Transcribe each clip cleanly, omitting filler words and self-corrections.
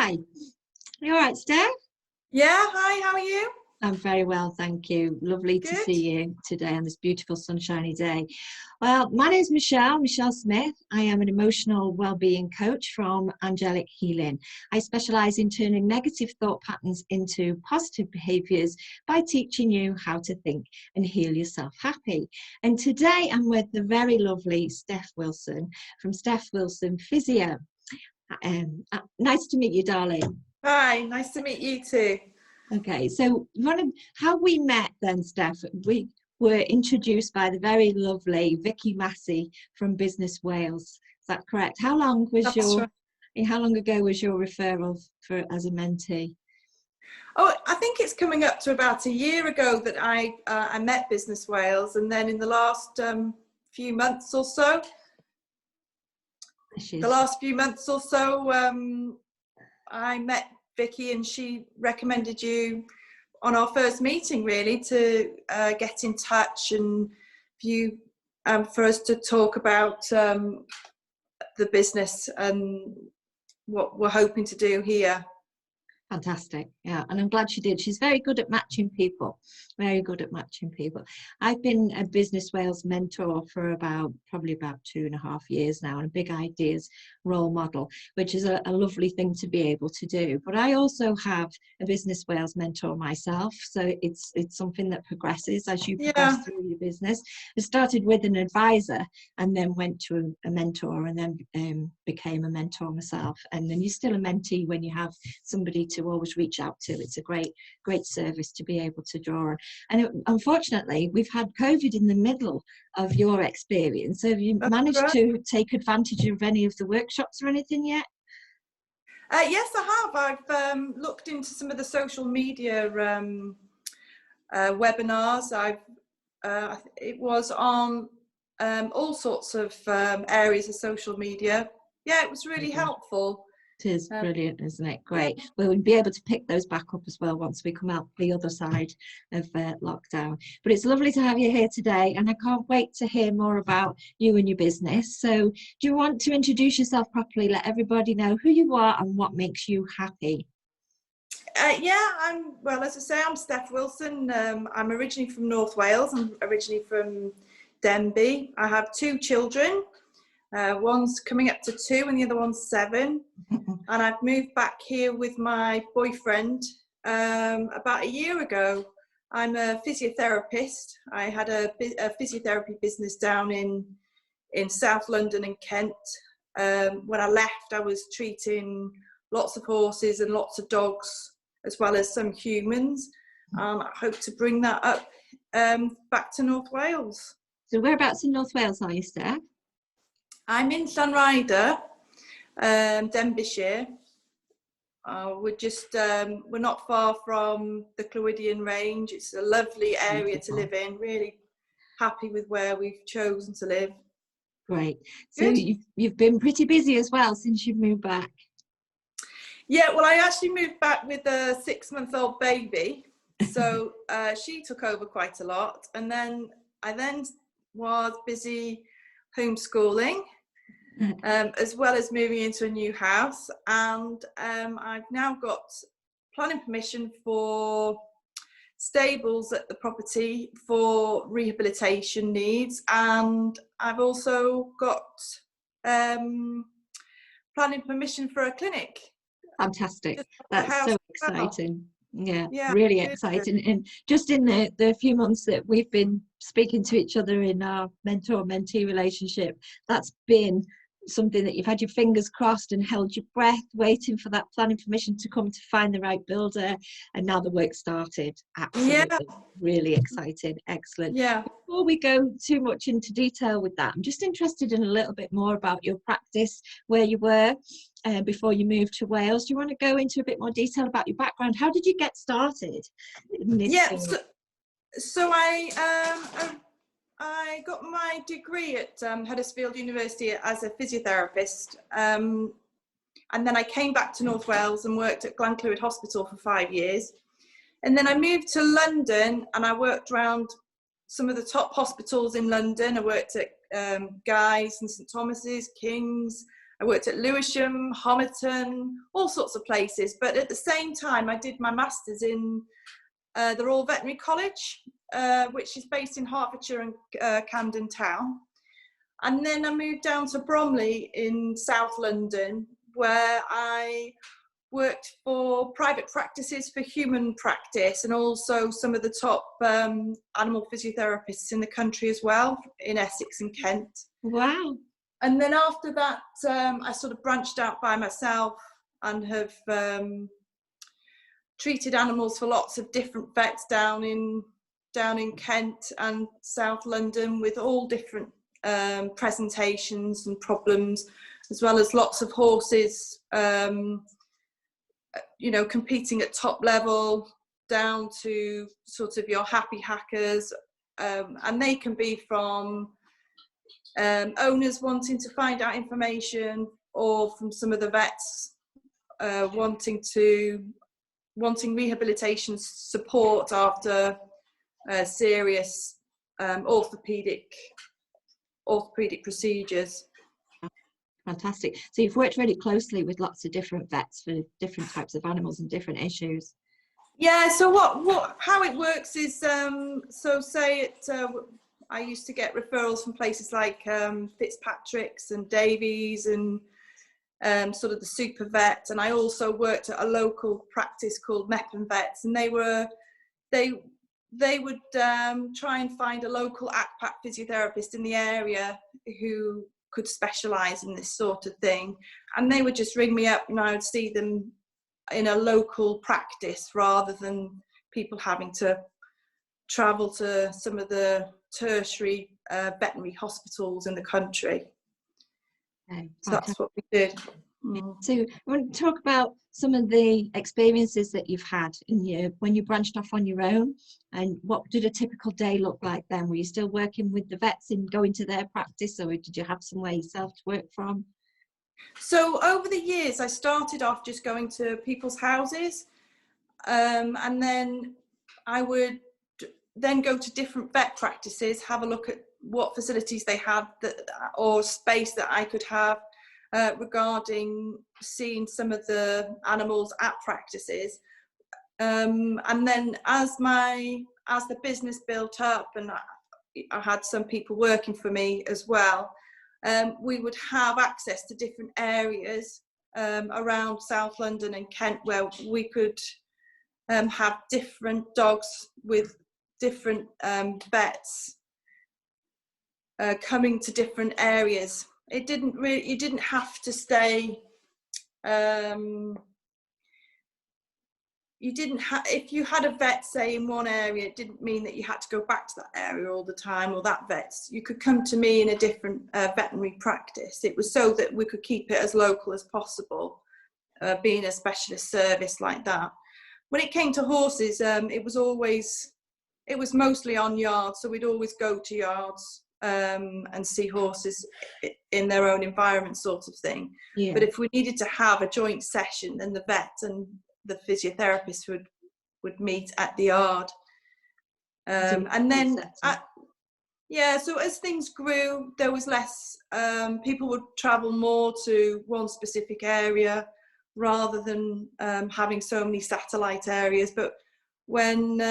Hi. You all right, Steph? Yeah, hi, how are you? I'm very well, thank you. Lovely to Good. see you today on this beautiful sunshiny day. Well, my name is Michelle Smith. I am an emotional well-being coach from Angelic Healing. I specialize in turning negative thought patterns into positive behaviors by teaching you how to think and heal yourself happy. And today I'm with the very lovely Steph Wilson from Steph Wilson Physio. Nice to meet you, darling. Hi, nice to meet you too. Okay, so how we met then, Steph, we were introduced by the very lovely Vicky Massey from Business Wales. Is that correct? How long ago was your referral as a mentee? Oh, I think it's coming up to about a year ago that I met Business Wales, and then in the last few months or so, I met Vicky, and she recommended you on our first meeting, really, to get in touch and for us to talk about the business and what we're hoping to do here. Fantastic. Yeah, and I'm glad she did. She's very good at matching people. Very good at matching people. I've been a Business Wales mentor for probably about 2.5 years now, and a big ideas role model, which is a lovely thing to be able to do. But I also have a Business Wales mentor myself, so it's something that progresses as you progress through your business. I started with an advisor and then went to a mentor, and then became a mentor myself. And then you're still a mentee when you have somebody to always reach out to. It's a great service to be able to draw on. And unfortunately, we've had COVID in the middle of your experience. So have you managed to take advantage of any of the workshops or anything yet? Yes, I have. I've looked into some of the social media webinars. It was on all sorts of areas of social media. Yeah, it was really helpful. It is brilliant, isn't it? Great. We'll be able to pick those back up as well once we come out the other side of lockdown. But it's lovely to have you here today, and I can't wait to hear more about you and your business. So do you want to introduce yourself properly, let everybody know who you are and what makes you happy? As I say, I'm Steph Wilson. I'm originally from North Wales. I'm originally from Denbigh. I have 2 children. One's coming up to 2 and the other one's 7. And I've moved back here with my boyfriend about a year ago. I'm a physiotherapist. I had a physiotherapy business down in South London and Kent. When I left, I was treating lots of horses and lots of dogs, as well as some humans. I hope to bring that up back to North Wales. So whereabouts in North Wales are you, Steph? I'm in Llanrhider, Denbighshire. We're not far from the Clwydian Range. It's a lovely area to live in. Really happy with where we've chosen to live. Great. So you've been pretty busy as well since you've moved back. Yeah, well, I actually moved back with a 6-month-old baby, so she took over quite a lot, and then I was busy homeschooling, as well as moving into a new house, and I've now got planning permission for stables at the property for rehabilitation needs, and I've also got planning permission for a clinic. Fantastic. That's so exciting. Yeah, really exciting. And just in the few months that we've been speaking to each other in our mentor-mentee relationship, that's been something that you've had your fingers crossed and held your breath waiting for that planning permission to come to find the right builder, and now the work started. Absolutely. Really excited. Excellent. Before we go too much into detail with that, I'm just interested in a little bit more about your practice, where you were before you moved to Wales. Do you want to go into a bit more detail about your background? How did you get started in this field? So I got my degree at Huddersfield University as a physiotherapist, and then I came back to North Wales and worked at Glenclwyd Hospital for 5 years. And then I moved to London, and I worked around some of the top hospitals in London. I worked at Guy's and St Thomas's, King's, I worked at Lewisham, Homerton, all sorts of places. But at the same time, I did my masters in the Royal Veterinary College, which is based in Hertfordshire and Camden Town. And then I moved down to Bromley in South London, where I worked for private practices for human practice, and also some of the top animal physiotherapists in the country as well, in Essex and Kent. Wow. And then after that, I sort of branched out by myself and have treated animals for lots of different vets down in Kent and South London, with all different presentations and problems, as well as lots of horses, competing at top level, down to sort of your happy hackers, and they can be from owners wanting to find out information, or from some of the vets wanting rehabilitation support after serious orthopedic procedures. Fantastic. So you've worked really closely with lots of different vets for different types of animals and different issues. Yeah, so how it works is, so say I used to get referrals from places like Fitzpatrick's and Davies and sort of the super vet, and I also worked at a local practice called Meppen Vets, and they would try and find a local ACPAC physiotherapist in the area who could specialise in this sort of thing, and they would just ring me up and I would see them in a local practice, rather than people having to travel to some of the tertiary veterinary hospitals in the country. Okay, so that's what we did. So I want to talk about some of the experiences that you've had when you branched off on your own, and what did a typical day look like then? Were you still working with the vets and going to their practice, or did you have somewhere yourself to work from? So over the years, I started off just going to people's houses, and then I would then go to different vet practices, have a look at what facilities they had or space that I could have regarding seeing some of the animals at practices. And then as the business built up and I had some people working for me as well, we would have access to different areas around South London and Kent, where we could have different dogs with different vets coming to different areas. You didn't have to stay. If you had a vet, say, in one area, it didn't mean that you had to go back to that area all the time, or that vet's. You could come to me in a different veterinary practice. It was so that we could keep it as local as possible, being a specialist service like that. When it came to horses, it was mostly on yards, so we'd always go to yards and see horses in their own environment, sort of thing. Yeah. But if we needed to have a joint session, then the vet and the physiotherapist would meet at the yard. And then so as things grew, there was less, people would travel more to one specific area rather than having so many satellite areas. But when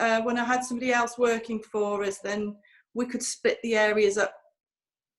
I had somebody else working for us, then we could split the areas up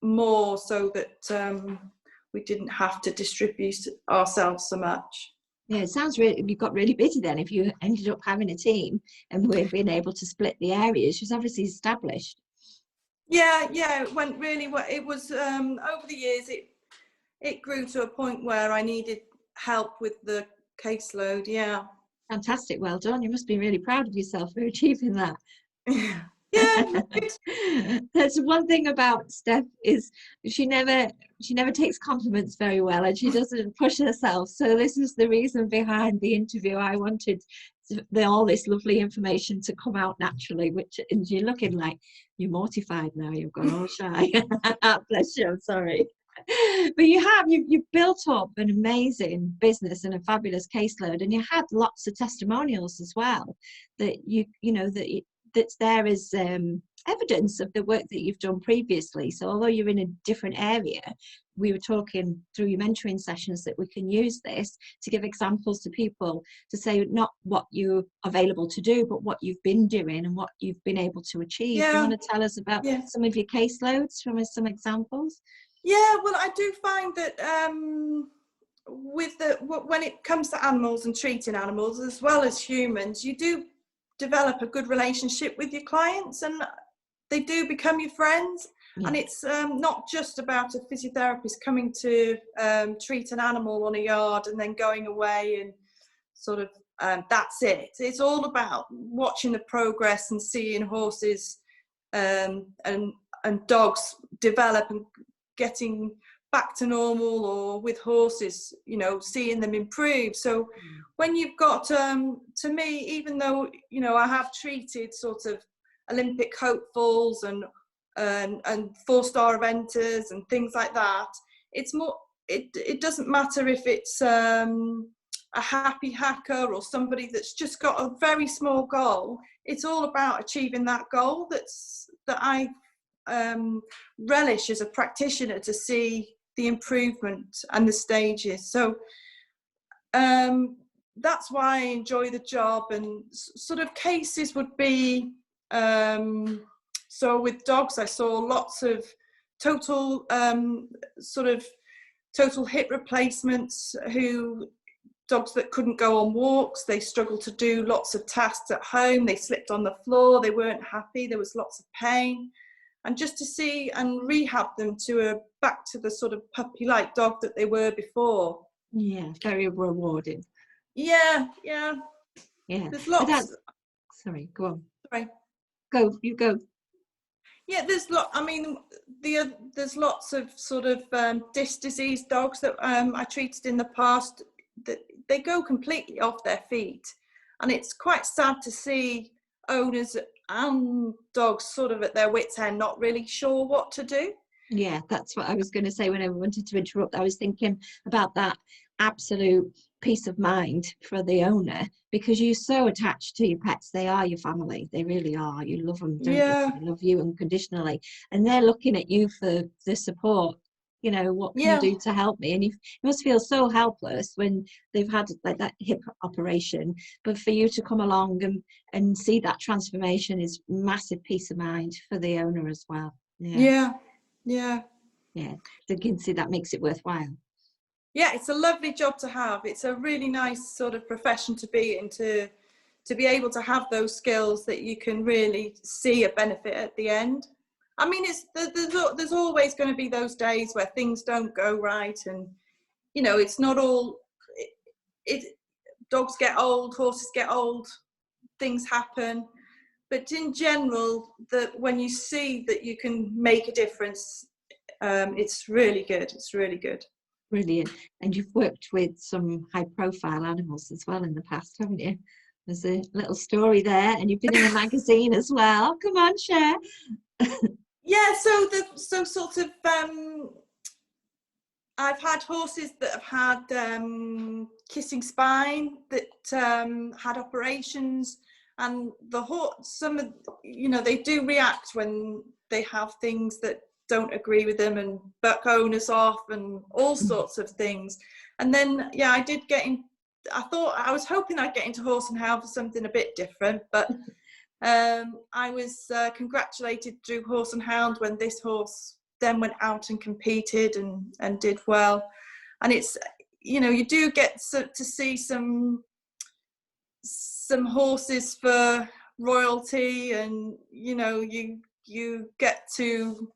more, so that we didn't have to distribute ourselves so much. Yeah, it sounds really, you got really busy then if you ended up having a team and we're being able to split the areas. She was obviously established. Yeah, it went really well. It was over the years, it grew to a point where I needed help with the caseload. Yeah. Fantastic, well done. You must be really proud of yourself for achieving that. Yeah. That's one thing about Steph, is she never takes compliments very well, and she doesn't push herself. So this is the reason behind the interview. I wanted all this lovely information to come out naturally, and you're looking like you're mortified now. You've gone all shy. Bless you, I'm sorry. But you've built up an amazing business and a fabulous caseload, and you had lots of testimonials as well that that's there as evidence of the work that you've done previously. So although you're in a different area, we were talking through your mentoring sessions that we can use this to give examples to people to say not what you're available to do, but what you've been doing and what you've been able to achieve. Do you want to tell us about some of your caseloads from some examples? Yeah, well, I do find that when it comes to animals and treating animals as well as humans, you do develop a good relationship with your clients, and they do become your friends. And it's not just about a physiotherapist coming to treat an animal on a yard and then going away and sort of that's it. It's all about watching the progress and seeing horses and dogs develop and getting back to normal, or with horses, you know, seeing them improve. So when you've got to me, even though, you know, I have treated sort of Olympic hopefuls and 4-star eventers and things like that, it's more, it doesn't matter if it's a happy hacker or somebody that's just got a very small goal. It's all about achieving that goal that I relish as a practitioner, to see the improvement and the stages. So that's why I enjoy the job. And sort of cases would be, so with dogs, I saw lots of total hip replacements, dogs that couldn't go on walks, they struggled to do lots of tasks at home, they slipped on the floor, they weren't happy, there was lots of pain. And just to see and rehab them back to the sort of puppy-like dog that they were before. Yeah, very rewarding. Yeah. There's lots. Sorry, go on. Sorry. You go. Yeah, there's lots of sort of disc disease dogs that I treated in the past, that they go completely off their feet, and it's quite sad to see owners and dogs sort of at their wits' end, not really sure what to do. Yeah, that's what I was going to say when I wanted to interrupt. I was thinking about that absolute peace of mind for the owner, because you're so attached to your pets. They are your family. They really are. You love them, don't you? They love you unconditionally. And they're looking at you for the support. You know, what can you do to help me? And you must feel so helpless when they've had like that hip operation. But for you to come along and see that transformation is massive peace of mind for the owner as well. Yeah. So you can see that makes it worthwhile. Yeah, it's a lovely job to have. It's a really nice sort of profession to be in, to be able to have those skills that you can really see a benefit at the end. I mean, there's always going to be those days where things don't go right, and you know, it's not all. Dogs get old, horses get old, things happen, but in general, when you see that you can make a difference, it's really good. It's really good. Brilliant. And you've worked with some high-profile animals as well in the past, haven't you? There's a little story there, and you've been in a magazine as well. Come on, share. Yeah, so sort of I've had horses that have had kissing spine, that had operations, and they do react when they have things that don't agree with them and buck owners off and all sorts of things. And then I did I was hoping I'd get into horse and hound for something a bit different, but I was congratulated through Horse and Hound when this horse then went out and competed and did well. And it's, you know, you do get to see some horses for royalty, and you know, you get to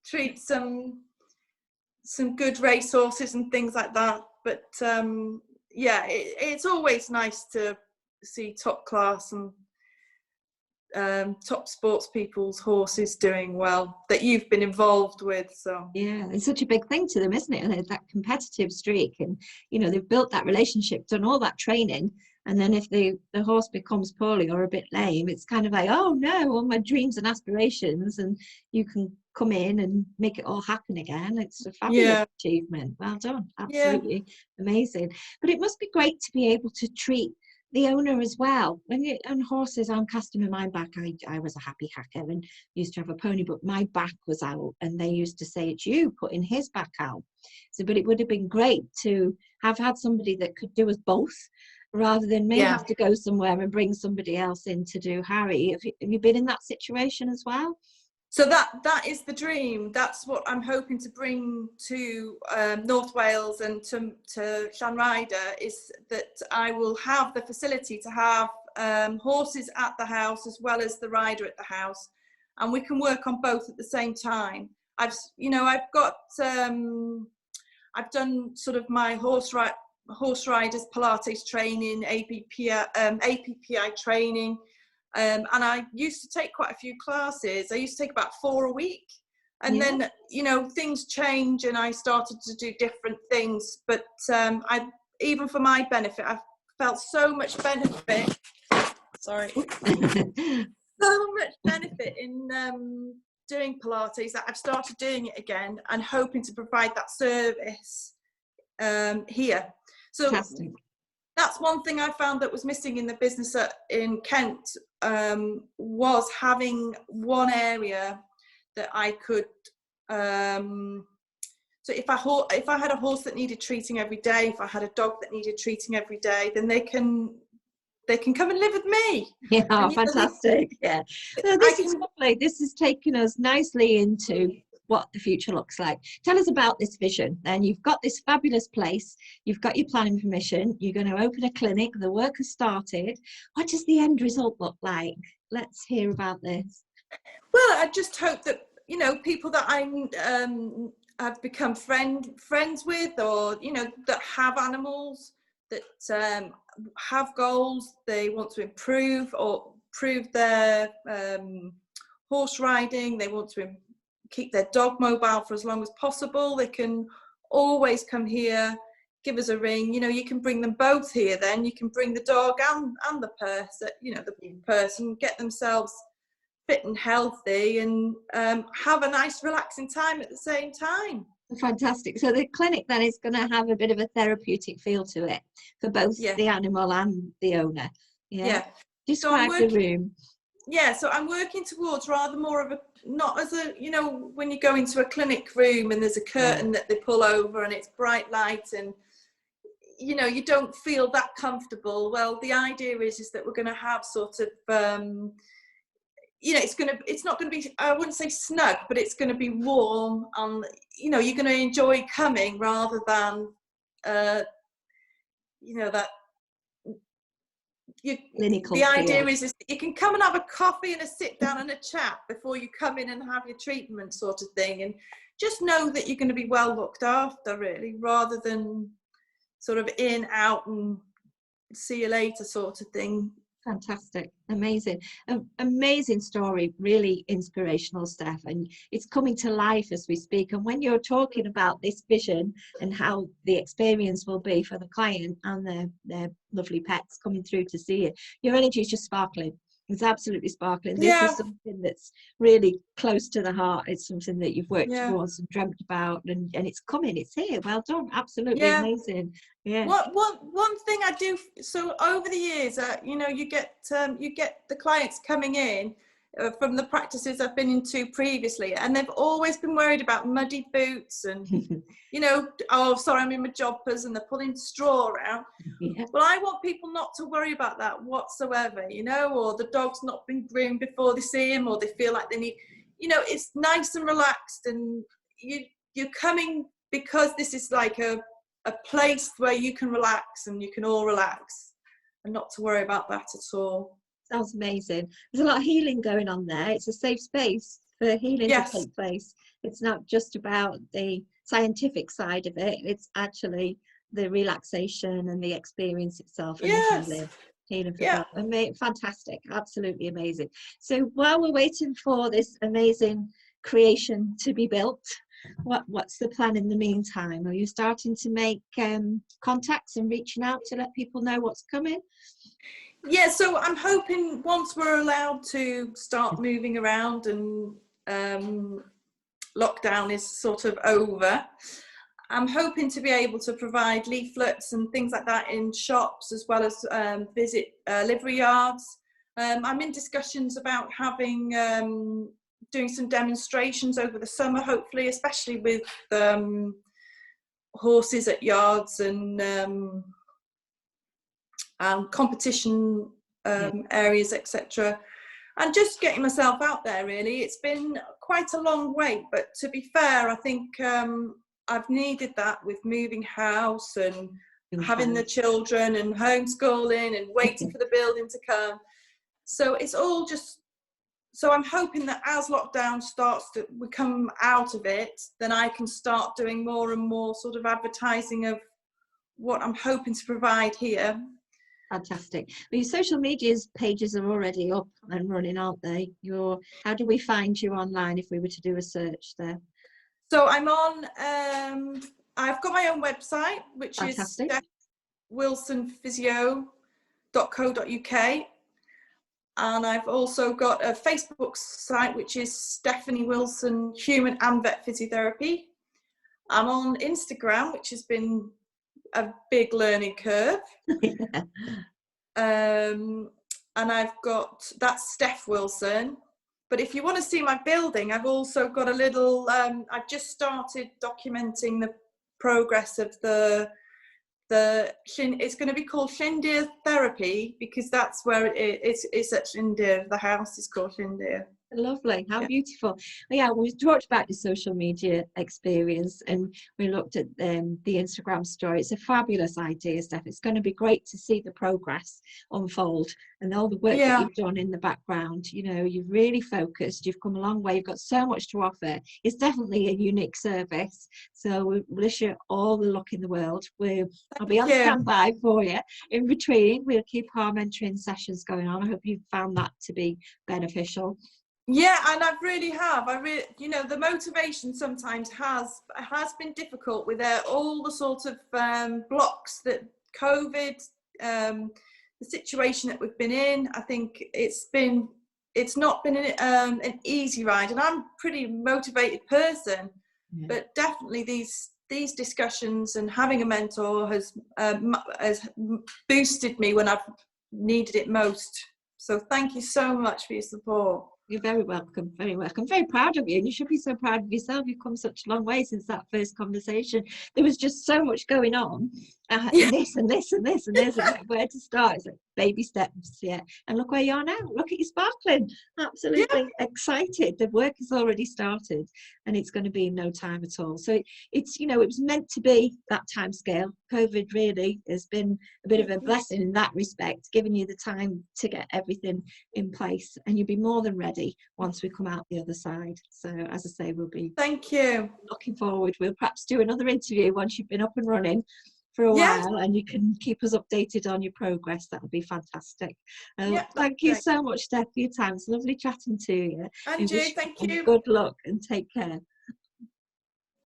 treat some good race horses and things like that. But it's always nice to see top class and top sports people's horses doing well that you've been involved with. So yeah, it's such a big thing to them, isn't it? And that competitive streak, and you know, they've built that relationship, done all that training, and then if the horse becomes poorly or a bit lame, it's kind of like, oh no, all my dreams and aspirations, and you can come in and make it all happen again. It's a fabulous achievement. Well done. Absolutely amazing. But it must be great to be able to treat the owner as well. When you own horses, I'm casting my mind back. I was a happy hacker and used to have a pony, but my back was out, and they used to say, it's you putting his back out. So, but it would have been great to have had somebody that could do us both, rather than me have to go somewhere and bring somebody else in to do Harry. Have you been in that situation as well? So that is the dream. That's what I'm hoping to bring to North Wales and to Llanrhider, is that I will have the facility to have horses at the house as well as the rider at the house, and we can work on both at the same time. I've done sort of my horse riders Pilates training, APPI training. And I used to take quite a few classes. I used to take about 4 a week. And then, things change and I started to do different things. But even for my benefit, I've felt so much benefit. Sorry. So much benefit in doing Pilates that I've started doing it again and hoping to provide that service here. So Fantastic. That's one thing I found that was missing in the business in Kent, was having one area that I could. So if I had a horse that needed treating every day, if I had a dog that needed treating every day, then they can come and live with me. Yeah, and, fantastic. Yeah, no, this is lovely. This has taken us nicely into what the future looks like. Tell us about this vision. Then you've got this fabulous place, you've got your planning permission, you're going to open a clinic, the work has started. What does the end result look like? Let's hear about this. Well, I just hope that people that I've become friends with, or that have animals, that have goals, they want to improve their horse riding, they want to keep their dog mobile for as long as possible, they can always come here, give us a ring. You can bring them both here, then you can bring the dog and the person, the person, get themselves fit and healthy and have a nice relaxing time at the same time. Fantastic. So the clinic then is going to have a bit of a therapeutic feel to it for both the animal and the owner. Describe the room. So I'm working towards rather more of a, not as a, when you go into a clinic room and there's a curtain that they pull over and it's bright light and you don't feel that comfortable. Well, the idea is that we're going to have sort of it's not going to be, I wouldn't say snug, but it's going to be warm, and you're going to enjoy coming, rather than that the idea is that you can come and have a coffee and a sit down and a chat before you come in and have your treatment, sort of thing, and just know that you're going to be well looked after, really, rather than sort of in, out and see you later sort of thing. Fantastic. Amazing. Amazing story. Really inspirational, Steph. And it's coming to life as we speak. And when you're talking about this vision and how the experience will be for the client and their lovely pets coming through to see it, your energy is just sparkling. It's absolutely sparkling. This is something that's really close to the heart. It's something that you've worked towards and dreamt about, and it's coming. It's here. Well done. Absolutely amazing. Yeah. One thing I do, so over the years, you get the clients coming in from the practices I've been into previously, and they've always been worried about muddy boots and oh, sorry, I'm in my joppers, and they're pulling straw out. Well, I want people not to worry about that whatsoever, or the dog's not been groomed before they see him, or they feel like they need, it's nice and relaxed, and you're coming because this is like a place where you can relax and you can all relax and not to worry about that at all. Sounds amazing. There's a lot of healing going on there. It's a safe space for healing to take place. It's not just about the scientific side of it. It's actually the relaxation and the experience itself and the healing for that. Fantastic. Absolutely amazing. So while we're waiting for this amazing creation to be built, what's the plan in the meantime? Are you starting to make contacts and reaching out to let people know what's coming? Yeah, so I'm hoping once we're allowed to start moving around and lockdown is sort of over, I'm hoping to be able to provide leaflets and things like that in shops, as well as visit livery yards. I'm in discussions about having doing some demonstrations over the summer, hopefully, especially with horses at yards and competition areas, etc. And just getting myself out there, really. It's been quite a long wait, but to be fair, I think I've needed that with moving house and having the children and homeschooling and waiting for the building to come. So it's all just, so I'm hoping that as lockdown starts to, we come out of it, then I can start doing more and more sort of advertising of what I'm hoping to provide here. Fantastic. Well, your social media pages are already up and running, aren't they? How do we find you online if we were to do a search there? So I'm on, I've got my own website, which Fantastic. is steph.wilsonphysio.co.uk. And I've also got a Facebook site, which is Stephanie Wilson Human and Vet Physiotherapy. I'm on Instagram, which has been a big learning curve. And I've got, that's Steph Wilson. But if you want to see my building, I've also got a little, I've just started documenting the progress of it's going to be called Llindir Therapy, because that's where it's at Llindir. The house is called Llindir. Lovely. How beautiful. Well, yeah, we talked about the social media experience and we looked at the Instagram story. It's a fabulous idea, Steph. It's going to be great to see the progress unfold and all the work that you've done in the background. You know, you've really focused, you've come a long way, you've got so much to offer. It's definitely a unique service. So we wish you all the luck in the world. I'll be on standby for you. In between, we'll keep our mentoring sessions going on. I hope you've found that to be beneficial. Yeah, and I really, you know, the motivation sometimes has been difficult with all the sort of blocks that COVID, the situation that we've been in. I think it's not been an easy ride, and I'm a pretty motivated person, but definitely these discussions and having a mentor has boosted me when I've needed it most. So thank you so much for your support. You're very welcome, very welcome. Very proud of you, and you should be so proud of yourself. You've come such a long way since that first conversation. There was just so much going on, this and this and this and this, and where to start. It's like baby steps, and look where you are now. Look at you sparkling, absolutely excited. The work has already started, and it's going to be in no time at all. So it's, you know, it was meant to be that time scale. COVID really has been a bit of a blessing in that respect, giving you the time to get everything in place, and you'll be more than ready once we come out the other side. So as I say, we'll be looking forward. We'll perhaps do another interview once you've been up and running for a while, and you can keep us updated on your progress. That would be fantastic. Thank you so much, Steph, for your time. It's lovely chatting to you. And you, thank you. Good luck and take care.